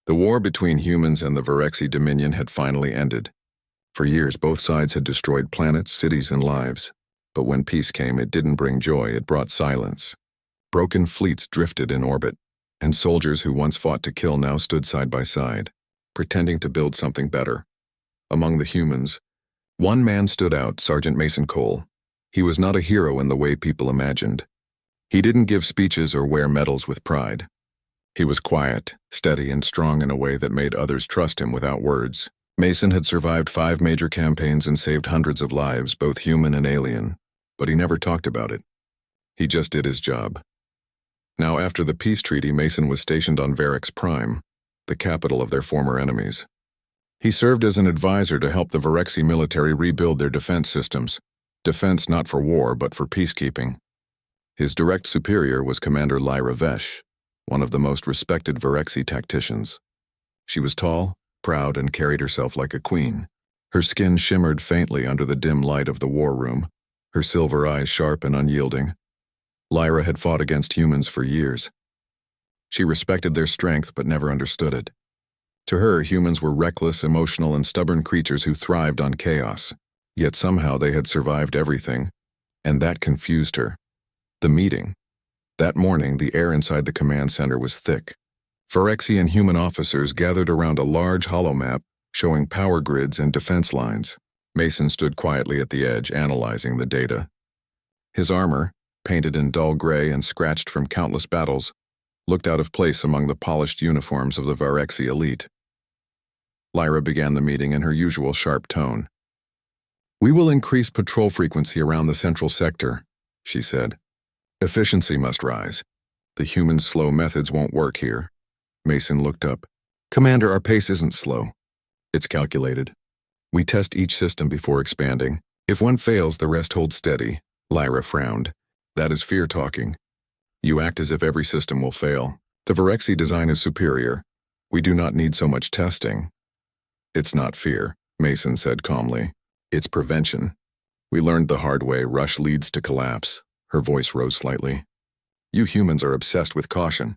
The war between humans and the Verexi Dominion had finally ended. For years, both sides had destroyed planets, cities, and lives. But when peace came, it didn't bring joy, it brought silence. Broken fleets drifted in orbit, and soldiers who once fought to kill now stood side by side, pretending to build something better. Among the humans, one man stood out, Sergeant Mason Cole. He was not a hero in the way people imagined. He didn't give speeches or wear medals with pride. He was quiet, steady, and strong in a way that made others trust him without words. Mason had survived 5 major campaigns and saved hundreds of lives, both human and alien, but he never talked about it. He just did his job. Now, after the peace treaty, Mason was stationed on Verex Prime, the capital of their former enemies. He served as an advisor to help the Verexi military rebuild their defense systems. Defense not for war, but for peacekeeping. His direct superior was Commander Lyra Vesh, one of the most respected Verexi tacticians. She was tall, proud, and carried herself like a queen. Her skin shimmered faintly under the dim light of the war room, her silver eyes sharp and unyielding. Lyra had fought against humans for years. She respected their strength but never understood it. To her, humans were reckless, emotional, and stubborn creatures who thrived on chaos. Yet somehow they had survived everything, and that confused her. The meeting. That morning, the air inside the command center was thick. Verexi and human officers gathered around a large holomap showing power grids and defense lines. Mason stood quietly at the edge, analyzing the data. His armor, painted in dull gray and scratched from countless battles, looked out of place among the polished uniforms of the Verexi elite. Lyra began the meeting in her usual sharp tone. "We will increase patrol frequency around the central sector," she said. "Efficiency must rise. The humans' slow methods won't work here." Mason looked up. "Commander, our pace isn't slow. It's calculated. We test each system before expanding. If one fails, the rest holds steady." Lyra frowned. "That is fear talking. You act as if every system will fail. The Verexi design is superior. We do not need so much testing." "It's not fear," Mason said calmly. "It's prevention. We learned the hard way, rush leads to collapse." Her voice rose slightly. "You humans are obsessed with caution.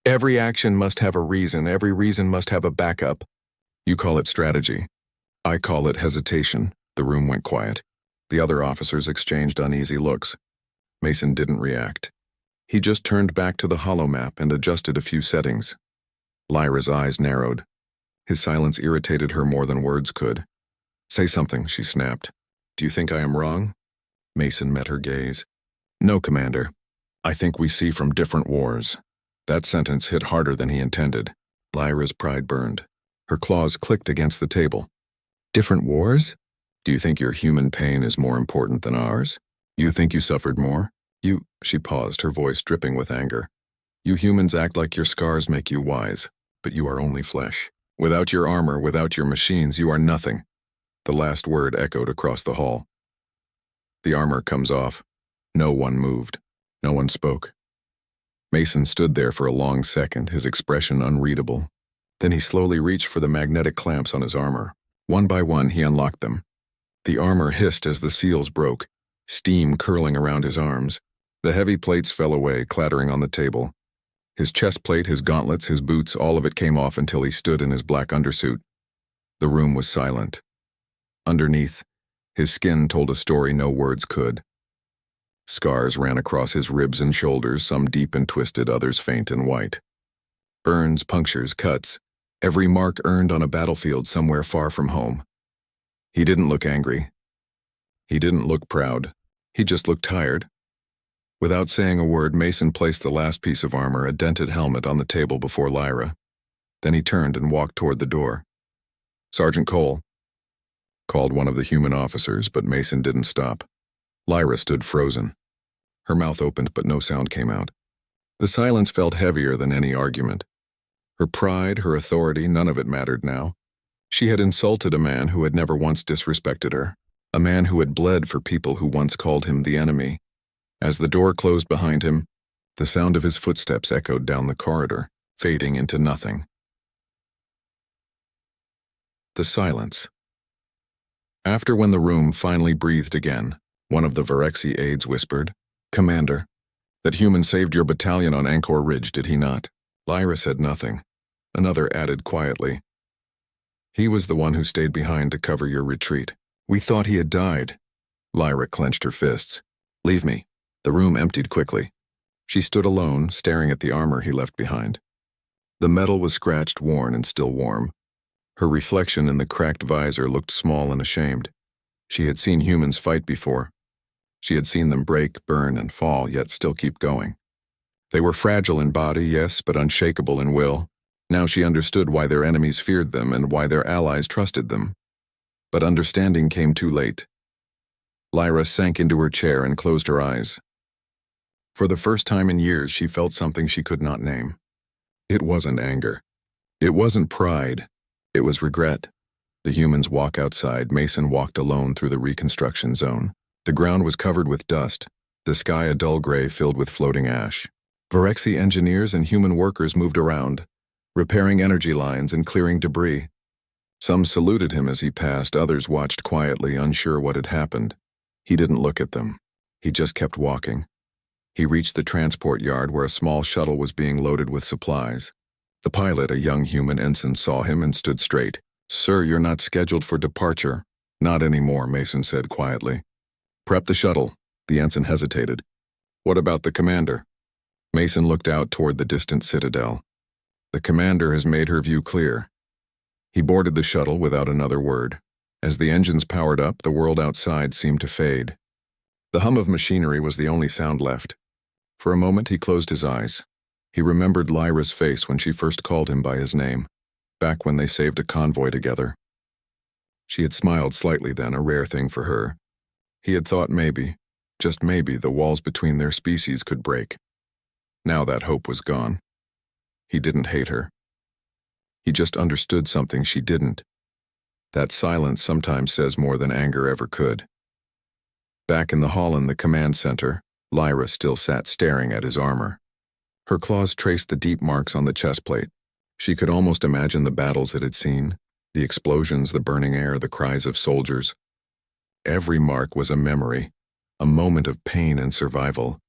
Every action must have a reason, every reason must have a backup. You call it strategy. I call it hesitation." The room went quiet. The other officers exchanged uneasy looks. Mason didn't react. He just turned back to the holomap and adjusted a few settings. Lyra's eyes narrowed. His silence irritated her more than words could. "Say something," she snapped. "Do you think I am wrong?" Mason met her gaze. "No, Commander. I think we see from different wars." That sentence hit harder than he intended. Lyra's pride burned. Her claws clicked against the table. "Different wars? Do you think your human pain is more important than ours? You think you suffered more? She paused, her voice dripping with anger. "You humans act like your scars make you wise, but you are only flesh. Without your armor, without your machines, you are nothing." The last word echoed across the hall. The armor comes off. No one moved. No one spoke. Mason stood there for a long second, his expression unreadable. Then he slowly reached for the magnetic clamps on his armor. One by one, he unlocked them. The armor hissed as the seals broke, steam curling around his arms. The heavy plates fell away, clattering on the table. His chest plate, his gauntlets, his boots, all of it came off until he stood in his black undersuit. The room was silent. Underneath, his skin told a story no words could. Scars ran across his ribs and shoulders, some deep and twisted, others faint and white. Burns, punctures, cuts, every mark earned on a battlefield somewhere far from home. He didn't look angry. He didn't look proud. He just looked tired. Without saying a word, Mason placed the last piece of armor, a dented helmet, on the table before Lyra. Then he turned and walked toward the door. "Sergeant Cole," called one of the human officers, but Mason didn't stop. Lyra stood frozen. Her mouth opened, but no sound came out. The silence felt heavier than any argument. Her pride, her authority, none of it mattered now. She had insulted a man who had never once disrespected her, a man who had bled for people who once called him the enemy. As the door closed behind him, the sound of his footsteps echoed down the corridor, fading into nothing. The silence. After when the room finally breathed again, one of the Verexi aides whispered, "Commander, that human saved your battalion on Angkor Ridge, did he not?" Lyra said nothing. Another added quietly. He was the one who stayed behind to cover your retreat. We thought he had died. Lyra clenched her fists. Leave me. The room emptied quickly. She stood alone, staring at the armor he left behind. The metal was scratched, worn, and still warm. Her reflection in the cracked visor looked small and ashamed. She had seen humans fight before. She had seen them break, burn, and fall, yet still keep going. They were fragile in body, yes, but unshakable in will. Now she understood why their enemies feared them and why their allies trusted them. But understanding came too late. Lyra sank into her chair and closed her eyes. For the first time in years, she felt something she could not name. It wasn't anger. It wasn't pride. It was regret. The humans walk outside. Mason walked alone through the reconstruction zone. The ground was covered with dust, the sky a dull gray filled with floating ash. Virexi engineers and human workers moved around, repairing energy lines and clearing debris. Some saluted him as he passed, others watched quietly, unsure what had happened. He didn't look at them. He just kept walking. He reached the transport yard where a small shuttle was being loaded with supplies. The pilot, a young human ensign, saw him and stood straight. Sir, you're not scheduled for departure. Not anymore, Mason said quietly. Prep the shuttle. The ensign hesitated. What about the commander? Mason looked out toward the distant citadel. The commander has made her view clear. He boarded the shuttle without another word. As the engines powered up, the world outside seemed to fade. The hum of machinery was the only sound left. For a moment, he closed his eyes. He remembered Lyra's face when she first called him by his name, back when they saved a convoy together. She had smiled slightly then, a rare thing for her. He had thought maybe, just maybe, the walls between their species could break. Now that hope was gone. He didn't hate her. He just understood something she didn't. That silence sometimes says more than anger ever could. Back in the hall in the command center, Lyra still sat staring at his armor. Her claws traced the deep marks on the chest plate. She could almost imagine the battles it had seen, the explosions, the burning air, the cries of soldiers. Every mark was a memory, a moment of pain and survival.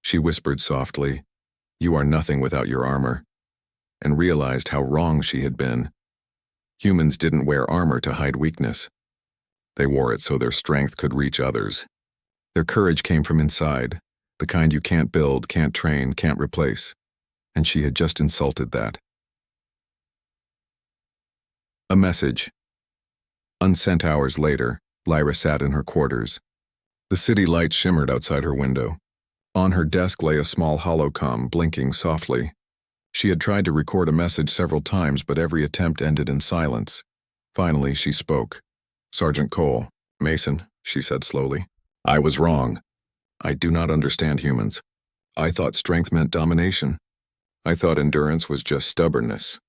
She whispered softly, "You are nothing without your armor," and realized how wrong she had been. Humans didn't wear armor to hide weakness. They wore it so their strength could reach others. Their courage came from inside, the kind you can't build, can't train, can't replace. And she had just insulted that. A message. Unsent hours later, Lyra sat in her quarters. The city light shimmered outside her window. On her desk lay a small holocom, blinking softly. She had tried to record a message several times, but every attempt ended in silence. Finally, she spoke. Sergeant Cole. Mason, she said slowly. I was wrong. I do not understand humans. I thought strength meant domination. I thought endurance was just stubbornness.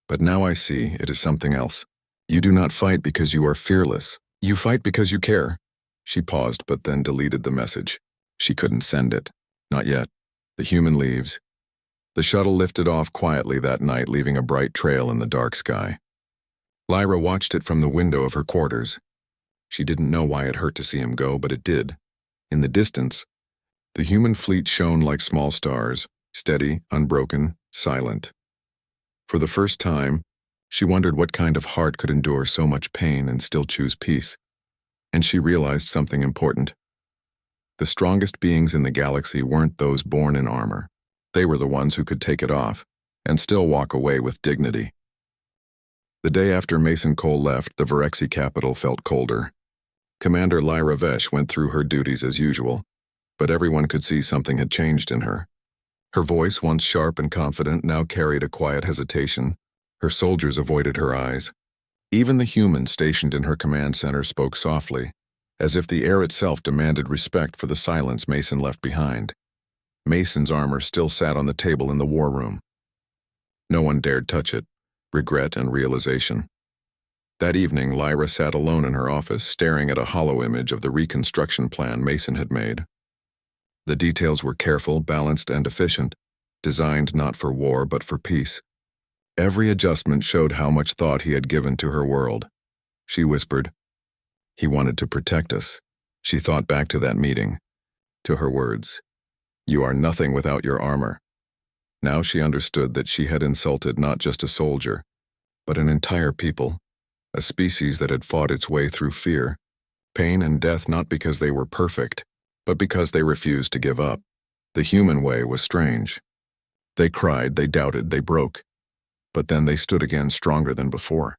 But now I see it is something else. You do not fight because you are fearless. You fight because you care. She paused, but then deleted the message. She couldn't send it. Not yet. The human leaves. The shuttle lifted off quietly that night, leaving a bright trail in the dark sky. Lyra watched it from the window of her quarters. She didn't know why it hurt to see him go, but it did. In the distance, the human fleet shone like small stars, steady, unbroken, silent. For the first time, she wondered what kind of heart could endure so much pain and still choose peace. And she realized something important. The strongest beings in the galaxy weren't those born in armor. They were the ones who could take it off and still walk away with dignity. The day after Mason Cole left, the Virexi capital felt colder. Commander Lyra Vesh went through her duties as usual, but everyone could see something had changed in her. Her voice, once sharp and confident, now carried a quiet hesitation. Her soldiers avoided her eyes. Even the humans stationed in her command center spoke softly, as if the air itself demanded respect for the silence Mason left behind. Mason's armor still sat on the table in the war room. No one dared touch it. Regret and realization. That evening, Lyra sat alone in her office, staring at a hollow image of the reconstruction plan Mason had made. The details were careful, balanced, and efficient, designed not for war but for peace. Every adjustment showed how much thought he had given to her world. She whispered, "He wanted to protect us." She thought back to that meeting, to her words, "You are nothing without your armor." Now she understood that she had insulted not just a soldier, but an entire people, a species that had fought its way through fear, pain and death not because they were perfect, but because they refused to give up. The human way was strange. They cried, they doubted, they broke, but then they stood again stronger than before.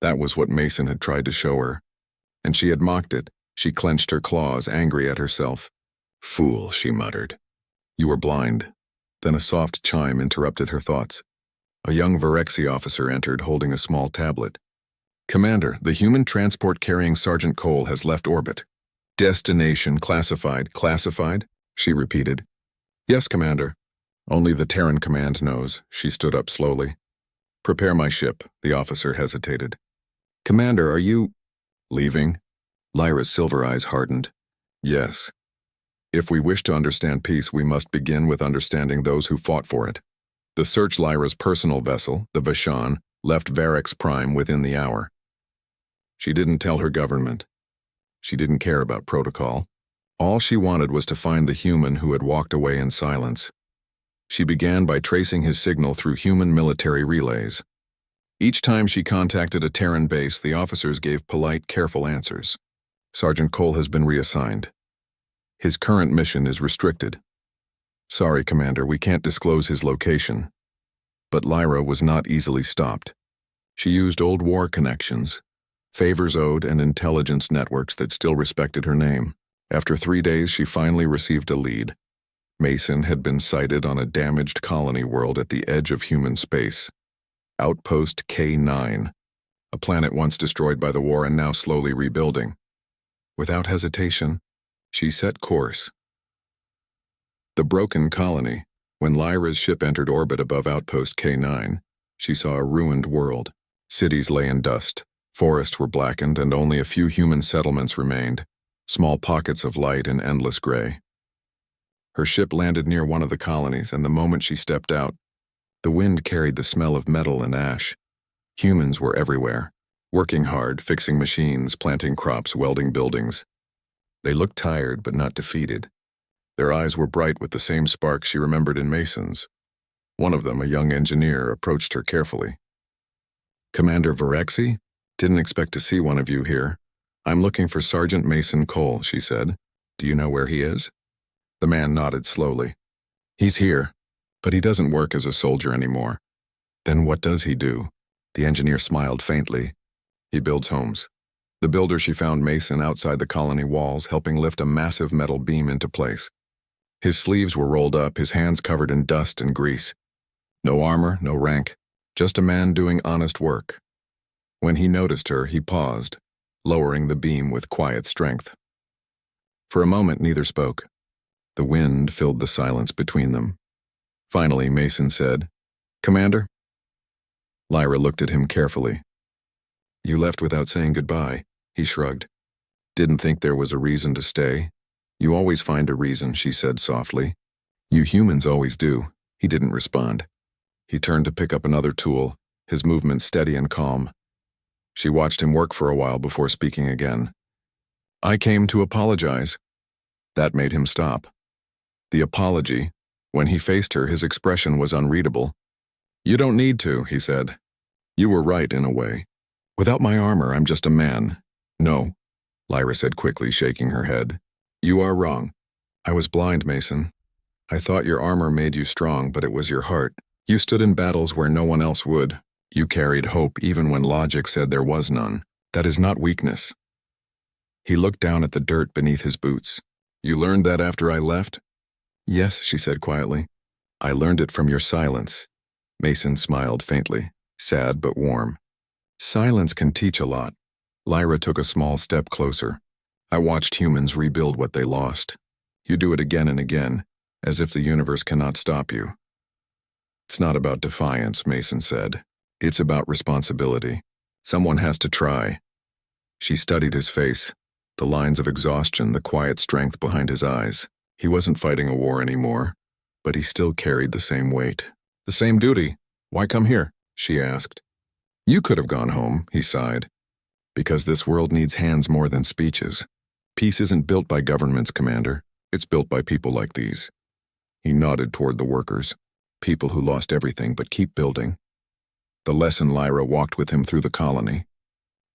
That was what Mason had tried to show her, and she had mocked it. She clenched her claws, angry at herself. "Fool," she muttered. "You were blind." Then a soft chime interrupted her thoughts. A young Verexi officer entered holding a small tablet. "Commander, the human transport carrying Sergeant Cole has left orbit. Destination classified." "Classified?" she repeated. "Yes, Commander. Only the Terran command knows." She stood up slowly. "Prepare my ship." The officer hesitated. "Commander, are you leaving?" Lyra's silver eyes hardened. "Yes. If we wish to understand peace, we must begin with understanding those who fought for it." The search Lyra's personal vessel, the Vashon, left Varex Prime within the hour. She didn't tell her government. She didn't care about protocol. All she wanted was to find the human who had walked away in silence. She began by tracing his signal through human military relays. Each time she contacted a Terran base, the officers gave polite, careful answers. "Sergeant Cole has been reassigned. His current mission is restricted." "Sorry, Commander, we can't disclose his location." But Lyra was not easily stopped. She used old war connections, favors owed, and intelligence networks that still respected her name. After 3 days, she finally received a lead. Mason had been sighted on a damaged colony world at the edge of human space. Outpost K9, a planet once destroyed by the war and now slowly rebuilding. Without hesitation, she set course. The broken colony. When Lyra's ship entered orbit above Outpost K9, she saw a ruined world. Cities lay in dust, forests were blackened, and only a few human settlements remained, small pockets of light in endless gray. Her ship landed near one of the colonies, and the moment she stepped out, the wind carried the smell of metal and ash. Humans were everywhere, working hard, fixing machines, planting crops, welding buildings. They looked tired but not defeated. Their eyes were bright with the same spark she remembered in Mason's. One of them, a young engineer, approached her carefully. "Commander Verexi? Didn't expect to see one of you here. I'm looking for Sergeant Mason Cole," she said. "Do you know where he is?" The man nodded slowly. "He's here, but he doesn't work as a soldier anymore." "Then what does he do?" The engineer smiled faintly. "He builds homes." The builder, she found Mason outside the colony walls, helping lift a massive metal beam into place. His sleeves were rolled up, his hands covered in dust and grease. No armor, no rank, just a man doing honest work. When he noticed her, he paused, lowering the beam with quiet strength. For a moment, neither spoke. The wind filled the silence between them. Finally, Mason said, "Commander?" Lyra looked at him carefully. "You left without saying goodbye," he shrugged. "Didn't think there was a reason to stay." "You always find a reason," she said softly. "You humans always do." He didn't respond. He turned to pick up another tool, his movement steady and calm. She watched him work for a while before speaking again. "I came to apologize." That made him stop. The apology, when he faced her, his expression was unreadable. "You don't need to," he said. "You were right in a way. Without my armor, I'm just a man." "No," Lyra said quickly, shaking her head. "You are wrong. I was blind, Mason. I thought your armor made you strong, but it was your heart. You stood in battles where no one else would. You carried hope even when logic said there was none. That is not weakness." He looked down at the dirt beneath his boots. "You learned that after I left?" "Yes," she said quietly. "I learned it from your silence." Mason smiled faintly, sad but warm. "Silence can teach a lot." Lyra took a small step closer. "I watched humans rebuild what they lost. You do it again and again, as if the universe cannot stop you." "It's not about defiance," Mason said. "It's about responsibility. Someone has to try." She studied his face, the lines of exhaustion, the quiet strength behind his eyes. He wasn't fighting a war anymore, but he still carried the same weight. "The same duty. Why come here?" she asked. "You could have gone home," he sighed. "Because this world needs hands more than speeches. Peace isn't built by governments, Commander. It's built by people like these." He nodded toward the workers. People who lost everything but keep building. The lesson Lyra walked with him through the colony.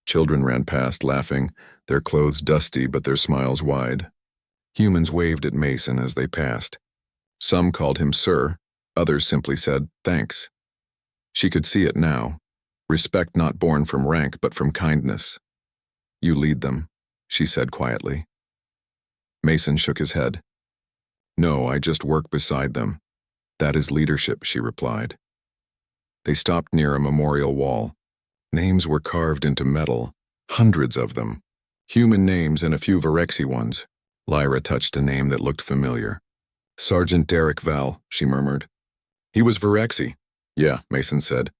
Children ran past, laughing, their clothes dusty but their smiles wide. Humans waved at Mason as they passed. Some called him Sir, others simply said, thanks. She could see it now. Respect not born from rank but from kindness. You lead them, she said quietly. Mason shook his head. No, I just work beside them. That is leadership, she replied. They stopped near a memorial wall. Names were carved into metal, hundreds of them. Human names and a few Virexi ones. Lyra touched a name that looked familiar. Sergeant Derek Val, she murmured. He was Virexi. Yeah, Mason said.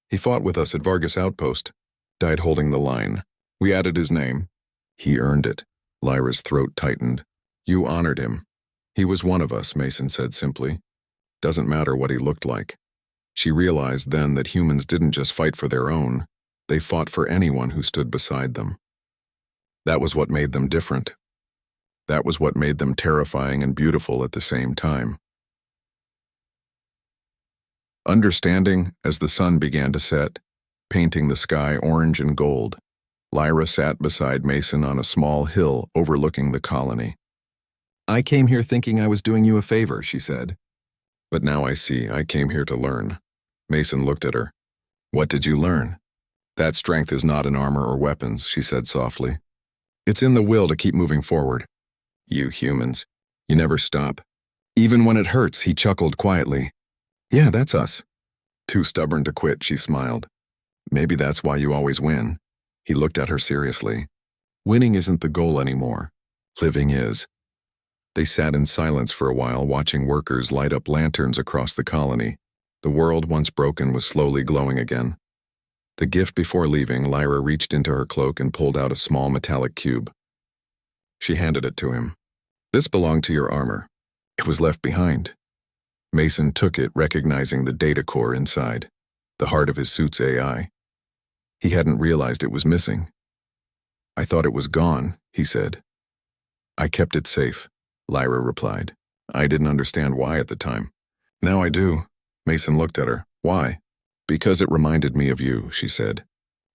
He fought with us at Vargas Outpost. Died holding the line. We added his name. He earned it. Lyra's throat tightened. You honored him. He was one of us, Mason said simply. Doesn't matter what he looked like. She realized then that humans didn't just fight for their own. They fought for anyone who stood beside them. That was what made them different. That was what made them terrifying and beautiful at the same time. Understanding as the sun began to set, painting the sky orange and gold, Lyra sat beside Mason on a small hill overlooking the colony. I came here thinking I was doing you a favor, she said. But now I see I came here to learn. Mason looked at her. What did you learn? That strength is not in armor or weapons, she said softly. It's in the will to keep moving forward. You humans, you never stop. Even when it hurts, he chuckled quietly. Yeah, that's us. Too stubborn to quit, she smiled. Maybe that's why you always win. He looked at her seriously. Winning isn't the goal anymore. Living is. They sat in silence for a while, watching workers light up lanterns across the colony. The world, once broken, was slowly glowing again. The gift before leaving, Lyra reached into her cloak and pulled out a small metallic cube. She handed it to him. This belonged to your armor. It was left behind. Mason took it, recognizing the data core inside, the heart of his suit's AI. He hadn't realized it was missing. I thought it was gone, he said. I kept it safe, Lyra replied. I didn't understand why at the time. Now I do. Mason looked at her. Why? Because it reminded me of you, she said,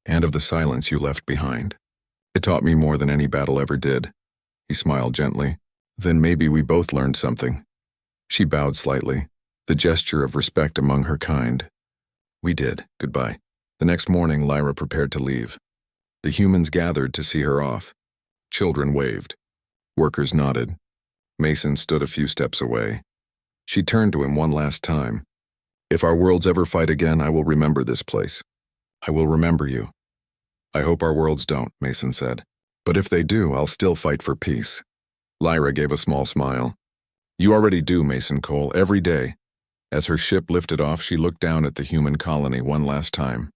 and of the silence you left behind. It taught me more than any battle ever did. He smiled gently. Then maybe we both learned something. She bowed slightly, the gesture of respect among her kind. We did. Goodbye. The next morning, Lyra prepared to leave. The humans gathered to see her off. Children waved. Workers nodded. Mason stood a few steps away. She turned to him one last time. If our worlds ever fight again, I will remember this place. I will remember you. I hope our worlds don't, Mason said. But if they do, I'll still fight for peace. Lyra gave a small smile. You already do, Mason Cole, every day. As her ship lifted off, she looked down at the human colony one last time.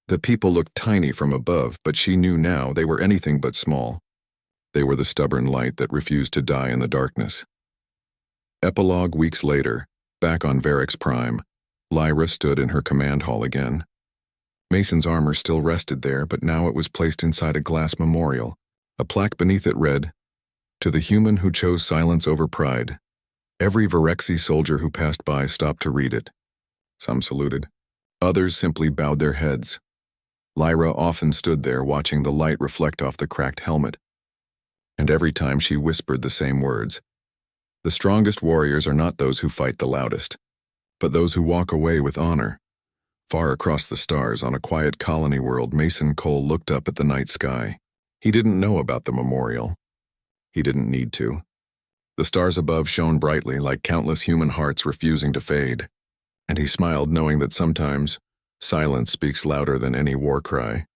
The people looked tiny from above, but she knew now they were anything but small. They were the stubborn light that refused to die in the darkness. Epilogue weeks later, back on Varix Prime, Lyra stood in her command hall again. Mason's armor still rested there, but now it was placed inside a glass memorial. A plaque beneath it read, To the human who chose silence over pride. Every Virexi soldier who passed by stopped to read it. Some saluted. Others simply bowed their heads. Lyra often stood there watching the light reflect off the cracked helmet. And every time she whispered the same words. The strongest warriors are not those who fight the loudest, but those who walk away with honor. Far across the stars on a quiet colony world, Mason Cole looked up at the night sky. He didn't know about the memorial. He didn't need to. The stars above shone brightly like countless human hearts refusing to fade. And he smiled knowing that sometimes silence speaks louder than any war cry.